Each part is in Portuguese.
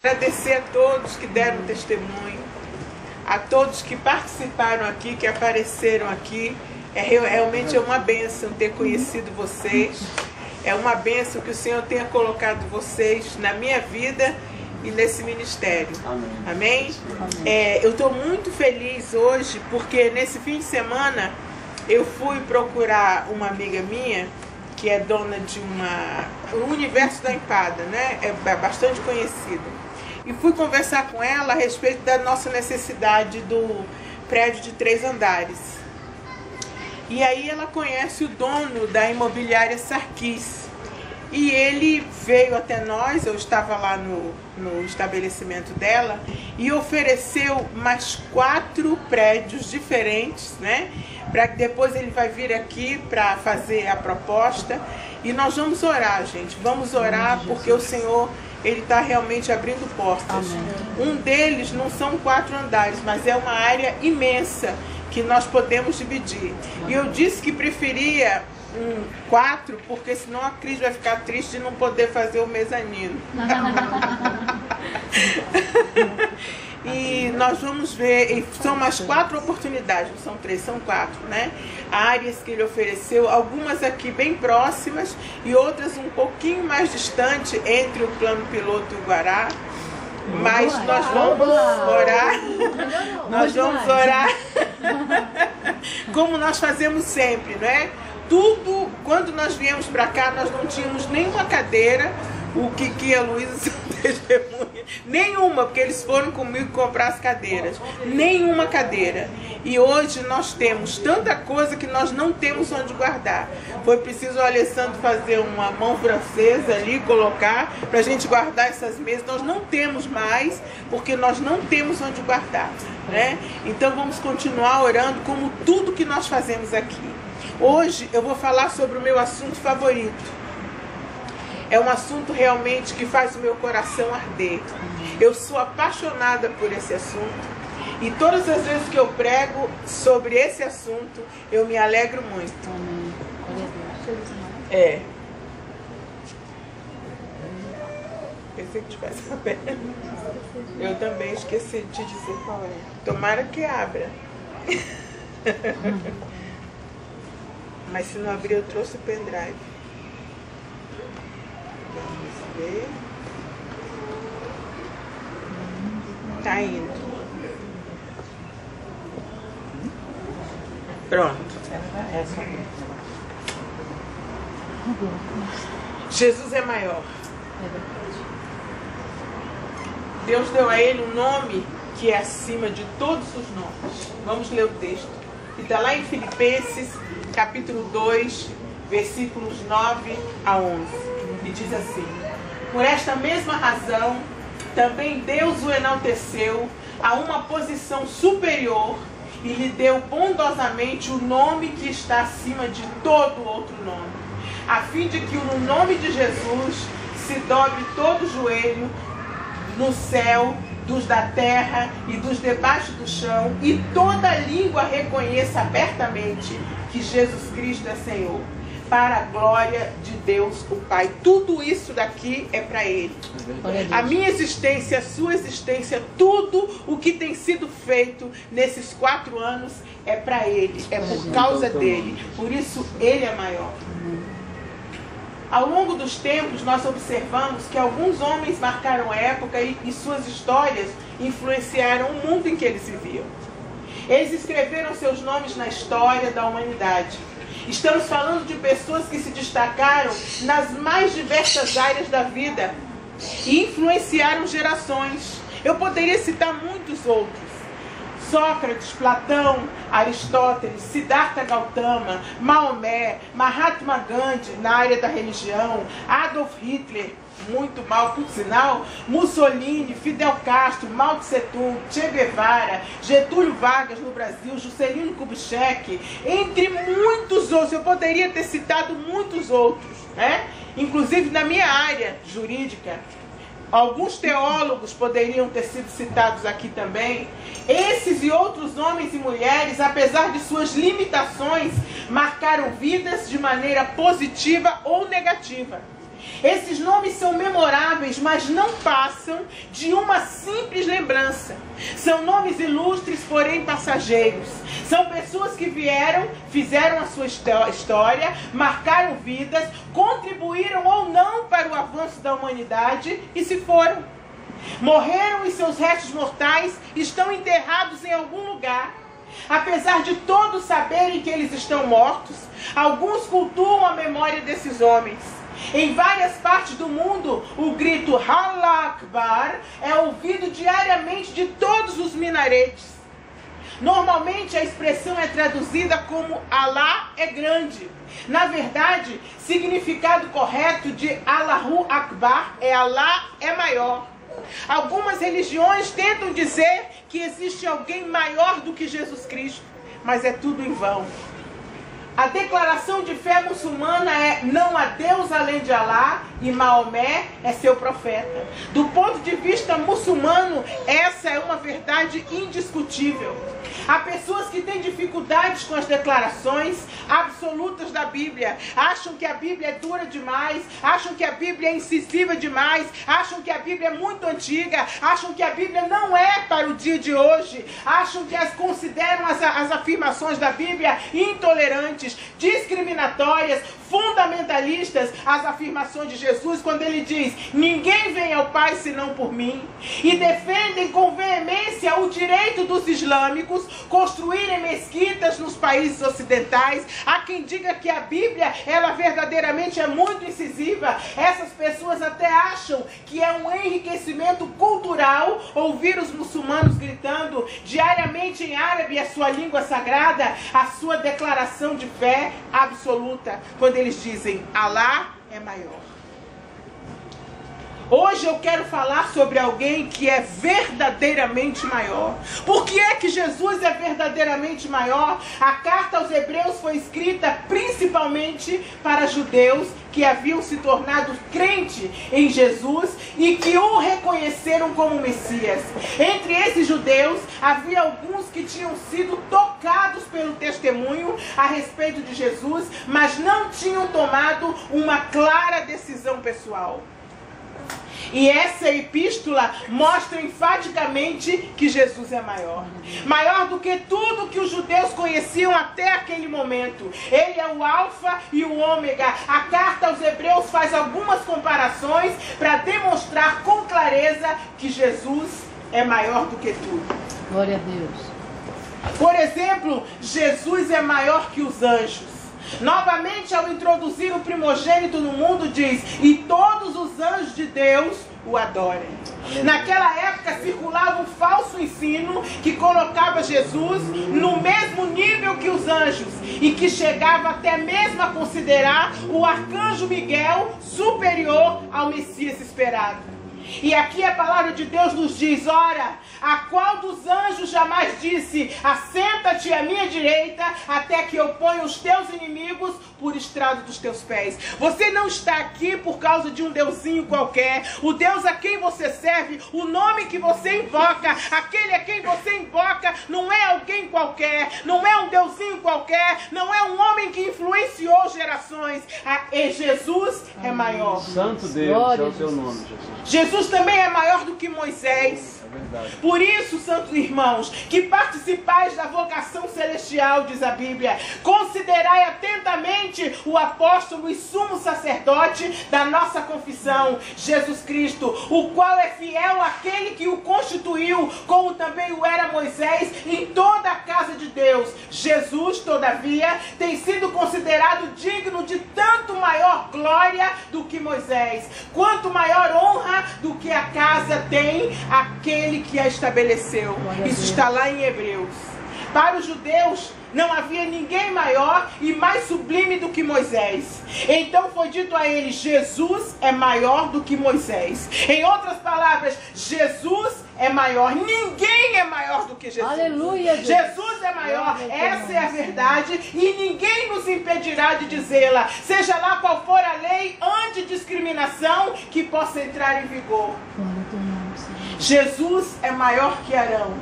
Agradecer a todos que deram testemunho, a todos que participaram aqui, que apareceram aqui. Realmente é uma bênção ter conhecido vocês. É uma bênção que o Senhor tenha colocado vocês na minha vida e nesse ministério. Amém? Amém? Eu estou muito feliz hoje porque nesse fim de semana eu fui procurar uma amiga minha que é dona de o Universo da Empada, né? É bastante conhecido. E fui conversar com ela a respeito da nossa necessidade do prédio de 3 andares. E aí ela conhece o dono da imobiliária Sarkis. E ele veio até nós, eu estava lá no estabelecimento dela, e ofereceu mais 4 prédios diferentes, né? Para que depois ele vai vir aqui para fazer a proposta. E nós vamos orar, gente. Vamos orar porque o Senhor, Ele está realmente abrindo portas. Um deles não são 4 andares, mas é uma área imensa que nós podemos dividir. E eu disse que preferia 4, porque senão a Cris vai ficar triste de não poder fazer o mezanino. E nós vamos ver, são mais 4 oportunidades, não são 3, são 4, né? Áreas que ele ofereceu, algumas aqui bem próximas e outras um pouquinho mais distante entre o plano piloto e o Guará. Mas nós vamos orar, nós vamos orar como nós fazemos sempre, não é? Tudo, quando nós viemos para cá, nós não tínhamos nenhuma cadeira, o Kiki e a Luísa são testemunhas, nenhuma, porque eles foram comigo comprar as cadeiras, nenhuma cadeira. E hoje nós temos tanta coisa que nós não temos onde guardar. Foi preciso o Alessandro fazer uma mão francesa ali, colocar, para a gente guardar essas mesas. Nós não temos mais, porque nós não temos onde guardar, né? Então vamos continuar orando como tudo que nós fazemos aqui. Hoje eu vou falar sobre o meu assunto favorito. É um assunto realmente que faz o meu coração arder. Eu sou apaixonada por esse assunto. E todas as vezes que eu prego sobre esse assunto, eu me alegro muito. Pensei que tivesse aberto. Eu também esqueci de dizer qual é. Tomara que abra. Mas se não abrir, eu trouxe o pendrive. Vamos ver. Tá indo. Pronto. Jesus é maior. Deus deu a ele um nome que é acima de todos os nomes. Vamos ler o texto. E está lá em Filipenses, capítulo 2, versículos 9 a 11. E diz assim: por esta mesma razão, também Deus o enalteceu a uma posição superior e lhe deu bondosamente o nome que está acima de todo outro nome, a fim de que no nome de Jesus se dobre todo o joelho no céu, dos da terra e dos debaixo do chão, e toda língua reconheça abertamente que Jesus Cristo é Senhor, para a glória de Deus o Pai. Tudo isso daqui é para Ele. A minha existência, a sua existência, tudo o que tem sido feito nesses 4 anos é para Ele, é por causa dele. Por isso Ele é maior. Ao longo dos tempos, nós observamos que alguns homens marcaram a época e suas histórias influenciaram o mundo em que eles viviam. Eles escreveram seus nomes na história da humanidade. Estamos falando de pessoas que se destacaram nas mais diversas áreas da vida e influenciaram gerações. Eu poderia citar muitos outros. Sócrates, Platão, Aristóteles, Siddhartha Gautama, Maomé, Mahatma Gandhi na área da religião, Adolf Hitler, muito mal por sinal, Mussolini, Fidel Castro, Mao Tse Tung, Che Guevara, Getúlio Vargas no Brasil, Juscelino Kubitschek, entre muitos outros. Eu poderia ter citado muitos outros, né? Inclusive na minha área jurídica. Alguns teólogos poderiam ter sido citados aqui também. Esses e outros homens e mulheres, apesar de suas limitações, marcaram vidas de maneira positiva ou negativa. Esses nomes são memoráveis, mas não passam de uma simples lembrança. São nomes ilustres, porém passageiros. São pessoas que vieram, fizeram a sua história, marcaram vidas, contribuíram ou não para o avanço da humanidade e se foram. Morreram e seus restos mortais estão enterrados em algum lugar. Apesar de todos saberem que eles estão mortos, alguns cultuam a memória desses homens. Em várias partes do mundo, o grito Allah Akbar é ouvido diariamente de todos os minaretes. Normalmente a expressão é traduzida como Allah é grande. Na verdade, significado correto de Allahu Akbar é Allah é maior. Algumas religiões tentam dizer que existe alguém maior do que Jesus Cristo, mas é tudo em vão. A declaração de fé muçulmana é: não há Deus além de Alá e Maomé é seu profeta. Do ponto de vista muçulmano, essa é uma verdade indiscutível. Há pessoas que têm dificuldades com as declarações absolutas da Bíblia. Acham que a Bíblia é dura demais, acham que a Bíblia é incisiva demais, acham que a Bíblia é muito antiga, acham que a Bíblia não é para o dia de hoje, acham que consideram as afirmações da Bíblia intolerantes, discriminatórias, fundamentalistas, as afirmações de Jesus quando ele diz: ninguém vem ao Pai senão por mim, e defendem com veemência o direito dos islâmicos construírem mesquitas nos países ocidentais. Há quem diga que a Bíblia, ela verdadeiramente é muito incisiva. Essas pessoas até acham que é um enriquecimento cultural ouvir os muçulmanos gritando diariamente em árabe, a sua língua sagrada, a sua declaração de fé absoluta, quando eles dizem Alá é maior. Hoje eu quero falar sobre alguém que é verdadeiramente maior. Por que é que Jesus é verdadeiramente maior? A carta aos Hebreus foi escrita principalmente para judeus que haviam se tornado crente em Jesus e que o reconheceram como Messias. Entre esses judeus, havia alguns que tinham sido tocados pelo testemunho a respeito de Jesus, mas não tinham tomado uma clara decisão pessoal. E essa epístola mostra enfaticamente que Jesus é maior. Maior do que tudo que os judeus conheciam até aquele momento. Ele é o alfa e o ômega. A carta aos Hebreus faz algumas comparações para demonstrar com clareza que Jesus é maior do que tudo. Glória a Deus. Por exemplo, Jesus é maior que os anjos. Novamente, ao introduzir o primogênito no mundo, diz: e todos os anjos de Deus o adorem. Naquela época circulava um falso ensino que colocava Jesus no mesmo nível que os anjos e que chegava até mesmo a considerar o arcanjo Miguel superior ao Messias esperado. E aqui a palavra de Deus nos diz: ora, a qual dos anjos jamais disse: assenta-te à minha direita, até que eu ponha os teus inimigos por estrado dos teus pés. Você não está aqui por causa de um deusinho qualquer. O Deus a quem você serve, o nome que você invoca, aquele a quem você invoca, não é alguém qualquer, não é um deusinho qualquer, não é um homem que influenciou gerações. Jesus é maior. Santo Deus, é o seu nome, Jesus. Jesus também é maior do que Moisés. Por isso, santos irmãos, que participais da vocação celestial, diz a Bíblia, considerai atentamente o apóstolo e sumo sacerdote da nossa confissão, Jesus Cristo, o qual é fiel àquele que o constituiu, como também o era Moisés, em toda a casa de Deus. Jesus, todavia, tem sido considerado digno de tanto maior glória do que Moisés, quanto maior honra do que a casa tem aquele que a estabeleceu. Isso está lá em Hebreus. Para os judeus não havia ninguém maior e mais sublime do que Moisés. Então foi dito a ele: Jesus é maior do que Moisés. Em outras palavras, Jesus é maior. Ninguém é maior do que Jesus. Aleluia, Deus. Jesus é maior. Essa é a verdade e ninguém nos impedirá de dizê-la, seja lá qual for a lei antidiscriminação que possa entrar em vigor. Jesus é maior que Arão,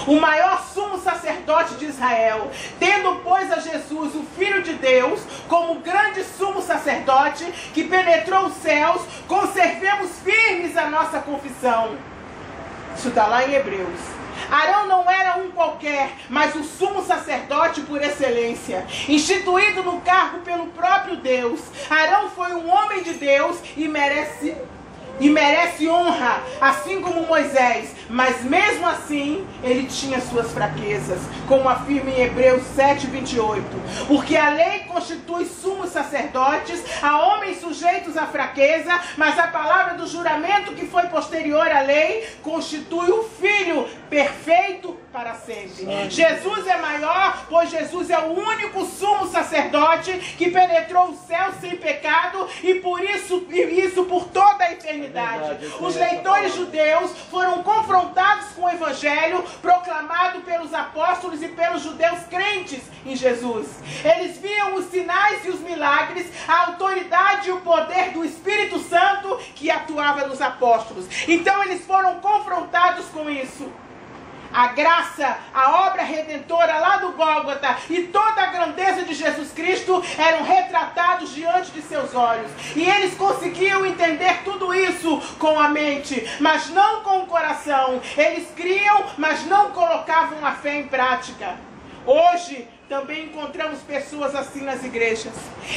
o maior sumo sacerdote de Israel. Tendo, pois, a Jesus, o Filho de Deus, como grande sumo sacerdote que penetrou os céus, conservemos firmes a nossa confissão. Isso está lá em Hebreus. Arão não era um qualquer, mas o sumo sacerdote por excelência, instituído no cargo pelo próprio Deus. Arão foi um homem de Deus e merece honra, assim como Moisés, mas mesmo assim ele tinha suas fraquezas, como afirma em Hebreus 7:28, porque a lei constitui sumos sacerdotes a homens sujeitos à fraqueza, mas a palavra do juramento que foi posterior à lei constitui o Filho perfeito para sempre. Jesus é maior, pois Jesus é o único sumo sacerdote que penetrou o céu sem pecado e por isso por toda a eternidade. Os leitores judeus foram confrontados com o evangelho proclamado pelos apóstolos e pelos judeus crentes em Jesus. Eles viam os sinais e os milagres, a autoridade e o poder do Espírito Santo que atuava nos apóstolos. Então eles foram confrontados com isso. A graça, a obra redentora lá do Gólgota e toda a grandeza de Jesus Cristo eram retratados diante de seus olhos. E eles conseguiam entender tudo isso com a mente, mas não com o coração. Eles criam, mas não colocavam a fé em prática. Hoje também encontramos pessoas assim nas igrejas.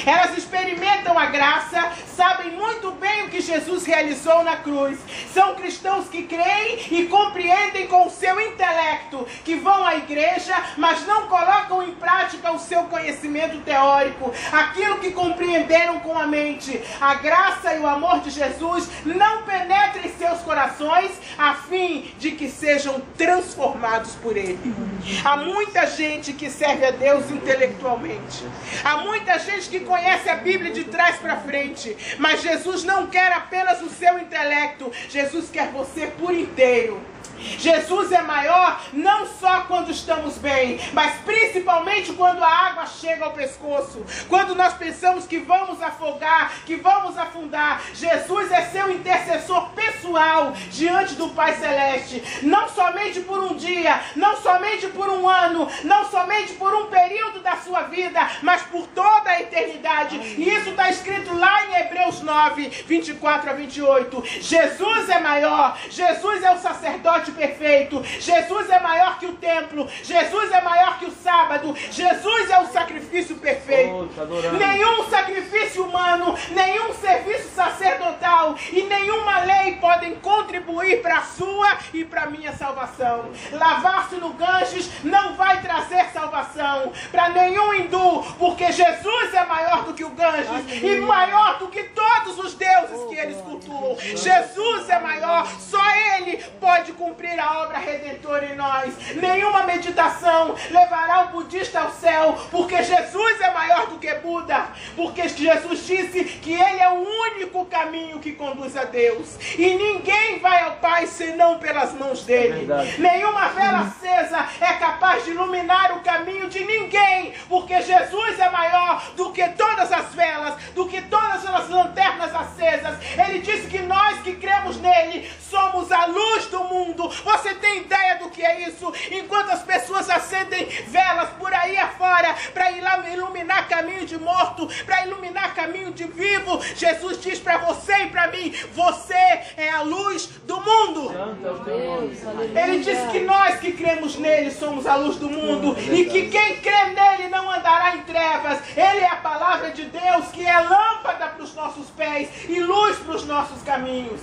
Elas experimentam a graça, sabem muito bem o que Jesus realizou na cruz. São cristãos que creem e compreendem com o seu intelecto, que vão à igreja, mas não colocam em prática o seu conhecimento teórico, aquilo que compreenderam com a mente. A graça e o amor de Jesus não penetram em seus corações, a fim de que sejam transformados por Ele. Há muita gente que serve a Deus intelectualmente. Há muita gente que conhece a Bíblia de trás para frente, mas Jesus não quer apenas o seu intelecto. Jesus quer você por inteiro. Jesus é maior não só quando estamos bem, mas principalmente quando a água chega ao pescoço, quando nós pensamos que vamos afogar, que vamos afundar. Jesus é seu intercessor pessoal diante do Pai Celeste, não somente por um dia, não somente por um ano, não somente por um período da sua vida, mas por toda a eternidade. E isso está escrito lá em Hebreus 9:24-28. Jesus é maior, Jesus é o sacerdote perfeito, Jesus é maior que o templo, Jesus é maior que o sábado, Jesus é o sacrifício perfeito. Nenhum sacrifício humano, nenhum serviço sacerdotal e nenhuma lei podem contribuir para a sua e para a minha salvação. Lavar-se no Ganges não vai trazer salvação para nenhum hindu, porque Jesus é maior do que o Ganges e maior do que todos os deuses que eles cultuam. Jesus é maior, só Ele pode cumprir a obra redentora em nós. Nenhuma meditação levará o budista ao céu, porque Jesus é maior do que Buda, porque Jesus disse que Ele é o único caminho que conduz a Deus e ninguém vai ao Pai senão pelas mãos dele. Nenhuma vela acesa é capaz de iluminar o caminho de ninguém, porque Jesus é maior do que todas as velas, do que todas as lanternas acesas. Ele disse que nós que cremos nele somos a luz do mundo. Você tem ideia do que é isso? Enquanto as pessoas acendem velas por aí afora para iluminar caminho de morto, para iluminar caminho de vivo, Jesus diz para você e para mim: você é a luz do mundo. Ele disse que nós que cremos nele somos a luz do mundo e que quem crê nele não andará em trevas. Ele é a palavra de Deus que é lâmpada para os nossos pés e luz para os nossos caminhos.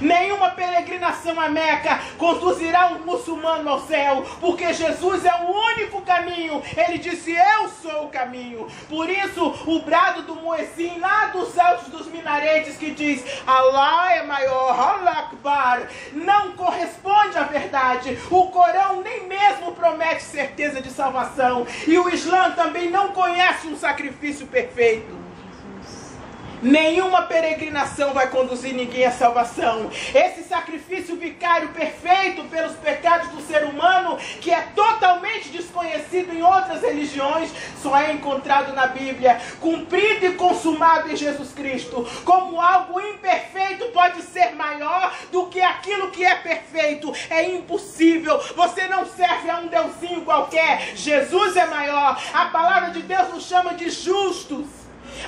Nenhuma peregrinação a Meca conduzirá um muçulmano ao céu, porque Jesus é o único caminho. Ele disse: eu sou o caminho. Por isso o brado do muezzin lá dos altos dos minaretes que diz Allah é maior, Allah Akbar, não corresponde à verdade. O Corão nem mesmo promete certeza de salvação, e o Islã também não conhece um sacrifício perfeito. Nenhuma peregrinação vai conduzir ninguém à salvação. Esse sacrifício vicário perfeito pelos pecados do ser humano, que é totalmente desconhecido conhecido em outras religiões, só é encontrado na Bíblia, cumprido e consumado em Jesus Cristo. Como algo imperfeito pode ser maior do que aquilo que é perfeito, é impossível. Você não serve a um deusinho qualquer, Jesus é maior. A palavra de Deus nos chama de justos.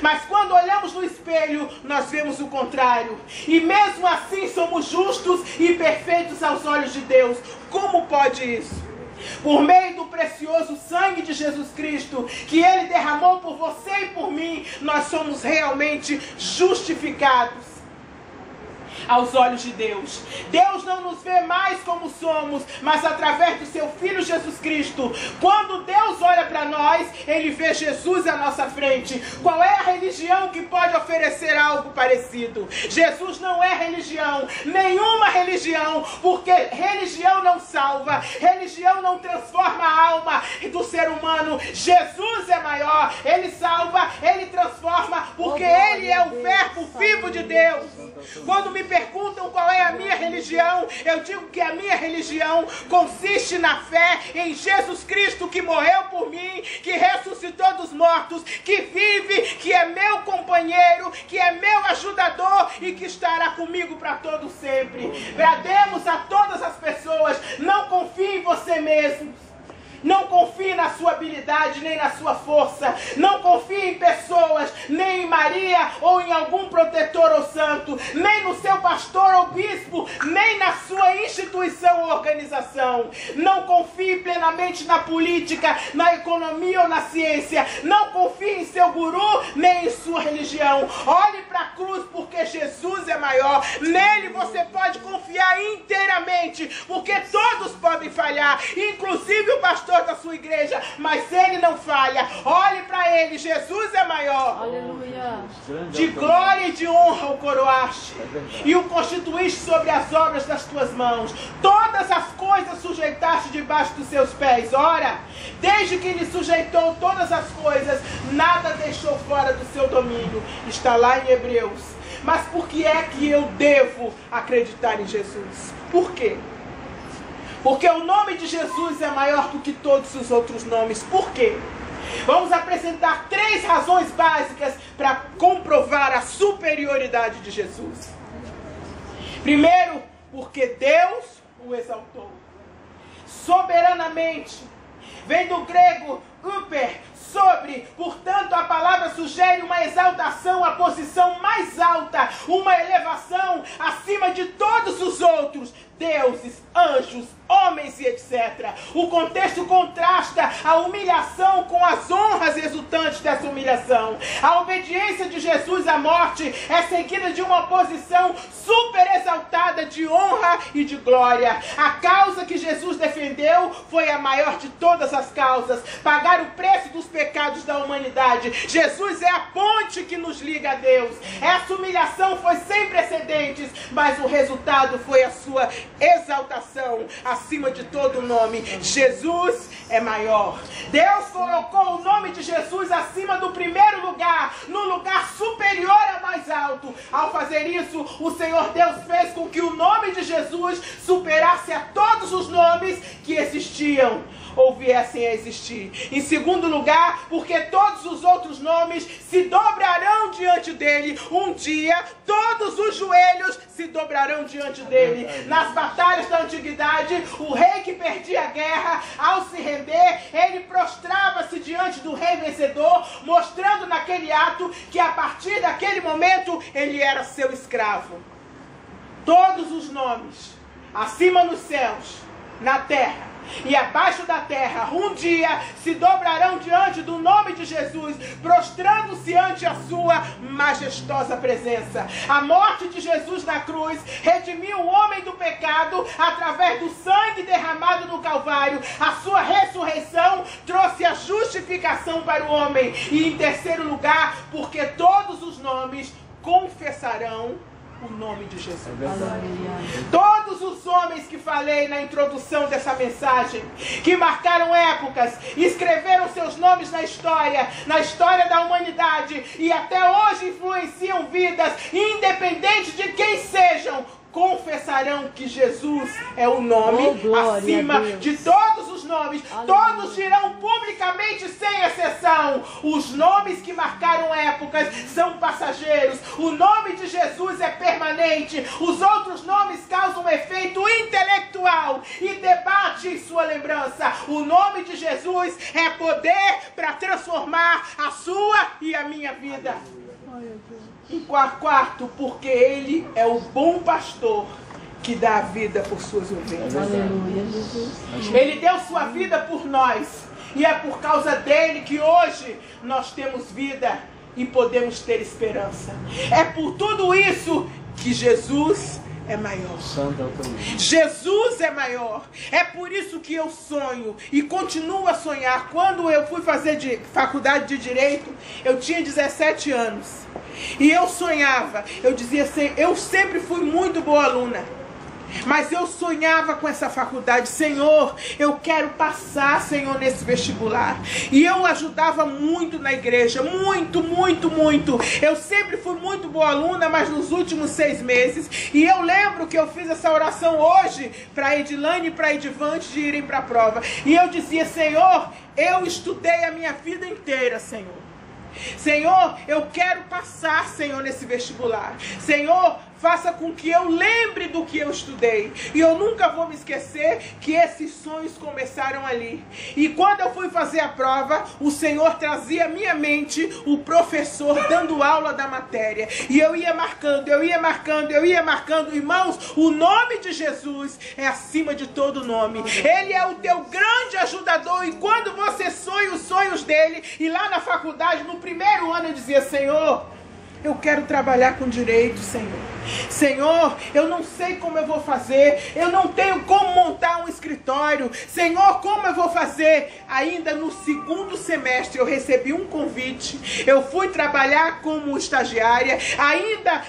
Mas quando olhamos no espelho, nós vemos o contrário. E mesmo assim somos justos e perfeitos aos olhos de Deus. Como pode isso? Por meio do precioso sangue de Jesus Cristo, que Ele derramou por você e por mim, nós somos realmente justificados aos olhos de Deus. Deus não nos vê mais como somos, mas através do seu Filho Jesus Cristo. Quando Deus olha para nós, Ele vê Jesus à nossa frente. Qual é a religião que pode oferecer algo parecido? Jesus não é religião, nenhuma religião, porque religião não salva, religião não transforma a alma do ser humano. Jesus é maior, Ele salva, Ele transforma, porque Ele é o verbo vivo de Deus. Quando me perguntam qual é a minha religião, eu digo que a minha religião consiste na fé em Jesus Cristo, que morreu por mim, que ressuscitou dos mortos, que vive, que é meu companheiro, que é meu ajudador e que estará comigo para todo sempre. Brademos a todas as pessoas: não confie em você mesmo. Não confie na sua habilidade, nem na sua força. Não confie em pessoas, nem em Maria ou em algum protetor ou santo, nem no seu pastor ou bispo, nem na sua instituição ou organização. Não confie plenamente na política, na economia ou na ciência. Não confie em seu guru, nem em sua religião. Olhe para a cruz, porque Jesus é maior. Nele você pode confiar inteiramente, porque todos podem falhar, inclusive o pastor da sua igreja, mas ele não falha. Olhe para ele, Jesus é maior. Aleluia. De glória e de honra o coroaste e o constituíste sobre as obras das tuas mãos. Todas as coisas sujeitaste debaixo dos seus pés. Ora, desde que lhe sujeitou todas as coisas, nada deixou fora do seu domínio. Está lá em Hebreus. Mas por que é que eu devo acreditar em Jesus? Por quê? Porque o nome de Jesus é maior do que todos os outros nomes. Por quê? Vamos apresentar 3 razões básicas para comprovar a superioridade de Jesus. Primeiro, porque Deus o exaltou soberanamente. Vem do grego upper, sobre, portanto a palavra sugere uma exaltação à posição mais alta, uma elevação acima de todos os outros, deuses, anjos, homens e etc. O contexto contrasta a humilhação com as honras resultantes dessa humilhação. A obediência de Jesus à morte é seguida de uma posição super exaltada de honra e de glória. A causa que Jesus defendeu foi a maior de todas as causas: pagar o preço dos pecados da humanidade. Jesus é a ponte que nos liga a Deus. Essa humilhação foi sem precedentes, mas o resultado foi a sua exaltação acima de todo nome. Jesus é maior. Deus colocou o nome de Jesus acima do primeiro lugar, no lugar superior ao mais alto. Ao fazer isso, o Senhor Deus fez com que o nome de Jesus superasse a todos os nomes que existiam ou viessem a existir. Em segundo lugar, porque todos os outros nomes se dobrarão diante dele. Um dia, todos os joelhos se dobrarão diante dele. Nas batalhas da antiguidade, o rei que perdia a guerra, ao se render, ele prostrava-se diante do rei vencedor, mostrando naquele ato que a partir daquele momento ele era seu escravo. Todos os nomes, acima nos céus, na terra e abaixo da terra, um dia se dobrarão diante do nome de Jesus, prostrando-se ante a sua majestosa presença. A morte de Jesus na cruz redimiu o homem do pecado através do sangue derramado no Calvário. A sua ressurreição trouxe a justificação para o homem. E em terceiro lugar, porque todos os nomes confessarão o nome de Jesus. Todos os homens que falei na introdução dessa mensagem, que marcaram épocas, escreveram seus nomes na história da humanidade e até hoje influenciam vidas, independente de quem sejam, confessarão que Jesus é o nome acima de todos os nomes. Aleluia. Todos dirão publicamente, sem exceção. Os nomes que marcaram épocas são passageiros. O nome de Jesus é permanente. Os outros nomes causam efeito intelectual e debate em sua lembrança. O nome de Jesus é poder para transformar a sua e a minha vida. Em quarto, porque Ele é o bom pastor que dá a vida por suas ovelhas. Aleluia, Jesus. Ele deu sua vida por nós. E é por causa dele que hoje nós temos vida e podemos ter esperança. É por tudo isso que Jesus é maior. Santo é o teu nome. Jesus é maior. É por isso que eu sonho e continuo a sonhar. Quando eu fui fazer faculdade de Direito, eu tinha 17 anos. E eu sonhava, eu dizia assim, eu sempre fui muito boa aluna. Mas eu sonhava com essa faculdade. Senhor, eu quero passar, Senhor, nesse vestibular. E eu ajudava muito na igreja. Muito, muito, muito. Eu sempre fui muito boa aluna, mas nos últimos 6 meses. E eu lembro que eu fiz essa oração hoje para a Edilane e para a Edivante de irem para a prova. E eu dizia, Senhor, eu estudei a minha vida inteira, Senhor. Senhor, eu quero passar, Senhor, nesse vestibular. Senhor, faça com que eu lembre do que eu estudei. E eu nunca vou me esquecer que esses sonhos começaram ali. E quando eu fui fazer a prova, o Senhor trazia à minha mente o professor dando aula da matéria. E eu ia marcando, eu ia marcando, eu ia marcando. Irmãos, o nome de Jesus é acima de todo nome. Ele é o teu grande ajudador. E quando você sonha os sonhos dele, e lá na faculdade, no primeiro ano eu dizia, Senhor, eu quero trabalhar com direito, Senhor. Senhor, eu não sei como eu vou fazer. Eu não tenho como montar um escritório. Senhor, como eu vou fazer? Ainda no segundo semestre eu recebi um convite. Eu fui trabalhar como estagiária. Ainda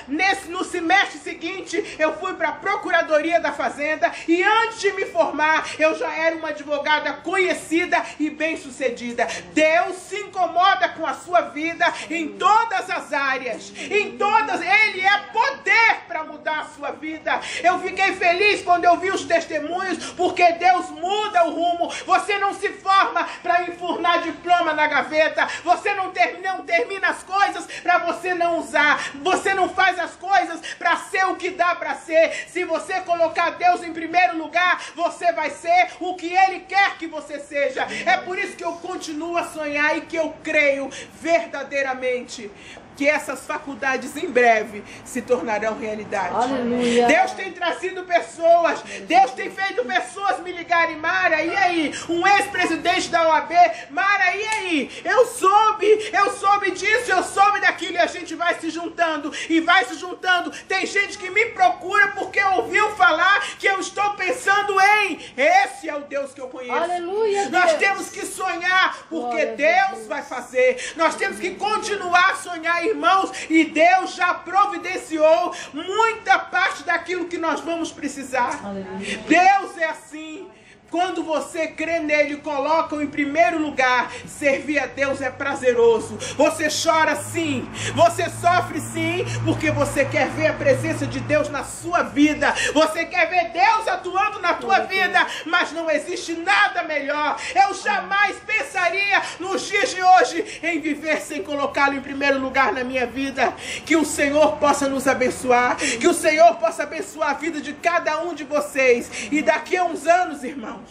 no semestre seguinte eu fui para a Procuradoria da Fazenda. E antes de me formar eu já era uma advogada conhecida e bem-sucedida. Deus se incomoda com a sua vida em todas as áreas. Em todas. Ele é poder para mudar a sua vida. Eu fiquei feliz quando eu vi os testemunhos, porque Deus muda o rumo. Você não se forma para enfurnar diploma na gaveta. Você não termina as coisas para você não usar. Você não faz as coisas para ser o que dá para ser. Se você colocar Deus em primeiro lugar, você vai ser o que Ele quer que você seja. É por isso que eu continuo a sonhar e que eu creio verdadeiramente que essas faculdades em breve se tornarão realidade. Aleluia. Deus tem trazido pessoas, Deus tem feito pessoas me ligarem, Mara, e aí? Um ex-presidente da OAB, Mara, e aí? Eu soube disso, eu soube daquilo, e a gente vai se juntando, e vai se juntando. Tem gente que me procura porque ouviu falar que eu estou pensando em, esse é o Deus que eu conheço. Aleluia, Nós Deus. temos que sonhar, porque Glória a Deus Deus. vai fazer. Nós temos que continuar a sonhar, irmãos, e Deus já providenciou muita parte daquilo que nós vamos precisar. Aleluia. Deus é assim. Quando você crê nele e coloca-o em primeiro lugar, servir a Deus é prazeroso. Você chora sim, você sofre sim, porque você quer ver a presença de Deus na sua vida. Você quer ver Deus atuando na tua vida, mas não existe nada melhor. Eu jamais pensaria nos dias de hoje em viver sem colocá-lo em primeiro lugar na minha vida. Que o Senhor possa nos abençoar, que o Senhor possa abençoar a vida de cada um de vocês. E daqui a uns anos, irmãos,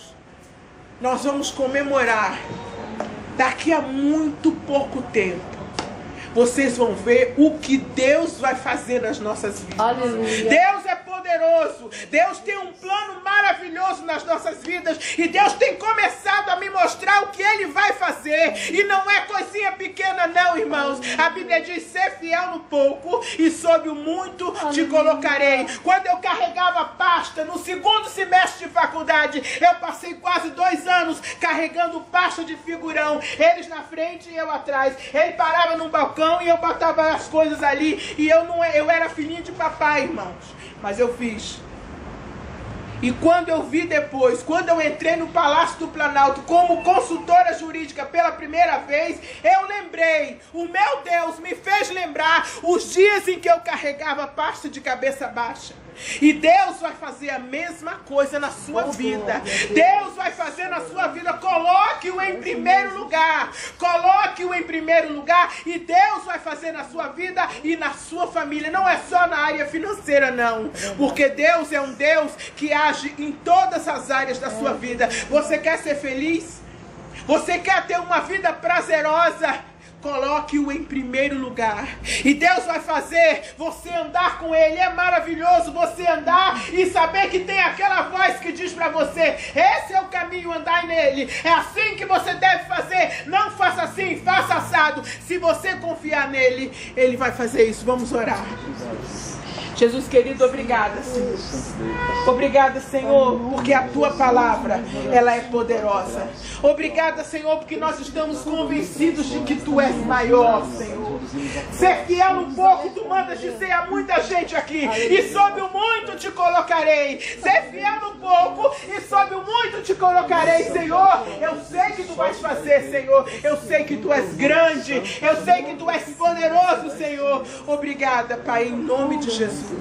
nós vamos comemorar, daqui a muito pouco tempo, vocês vão ver o que Deus vai fazer nas nossas vidas. Aleluia. Deus é poderoso, Deus tem um plano maravilhoso nas nossas vidas, e Deus tem começado a me mostrar o que Ele vai fazer, e não é coisinha pequena não, irmãos. A Bíblia diz, ser fiel no pouco, e sobre o muito te colocarei. Quando eu carregava pasta, no segundo semestre de faculdade, eu passei quase 2 anos carregando pasta de figurão, eles na frente e eu atrás. Ele parava num balcão e eu botava as coisas ali, e eu era filhinho de papai, irmãos, mas eu fiz. E quando eu vi depois, quando eu entrei no Palácio do Planalto como consultora jurídica pela primeira vez, eu lembrei, o meu Deus me fez lembrar os dias em que eu carregava pasta de cabeça baixa. E Deus vai fazer a mesma coisa na sua vida. Deus vai fazer na sua vida. Coloque-o em primeiro lugar. Coloque-o em primeiro lugar. E Deus vai fazer na sua vida e na sua família. Não é só na área financeira, não. Porque Deus é um Deus que age em todas as áreas da sua vida. Você quer ser feliz? Você quer ter uma vida prazerosa? Coloque-o em primeiro lugar. E Deus vai fazer você andar com Ele. É maravilhoso você andar e saber que tem aquela voz que diz para você: esse é o caminho, andai nele. É assim que você deve fazer. Não faça assim, faça assado. Se você confiar nele, Ele vai fazer isso. Vamos orar. Jesus querido, obrigada, Senhor. Obrigada, Senhor, porque a Tua palavra, ela é poderosa. Obrigada, Senhor, porque nós estamos convencidos de que Tu és maior, Senhor. Ser fiel no pouco, Tu mandas dizer a muita gente aqui. E sob o muito te colocarei. Ser fiel no pouco e sob o muito te colocarei, Senhor. Eu sei que Tu vais fazer, Senhor. Eu sei que Tu és grande. Eu sei que Tu és poderoso, Senhor. Obrigada, Pai, em nome de Jesus.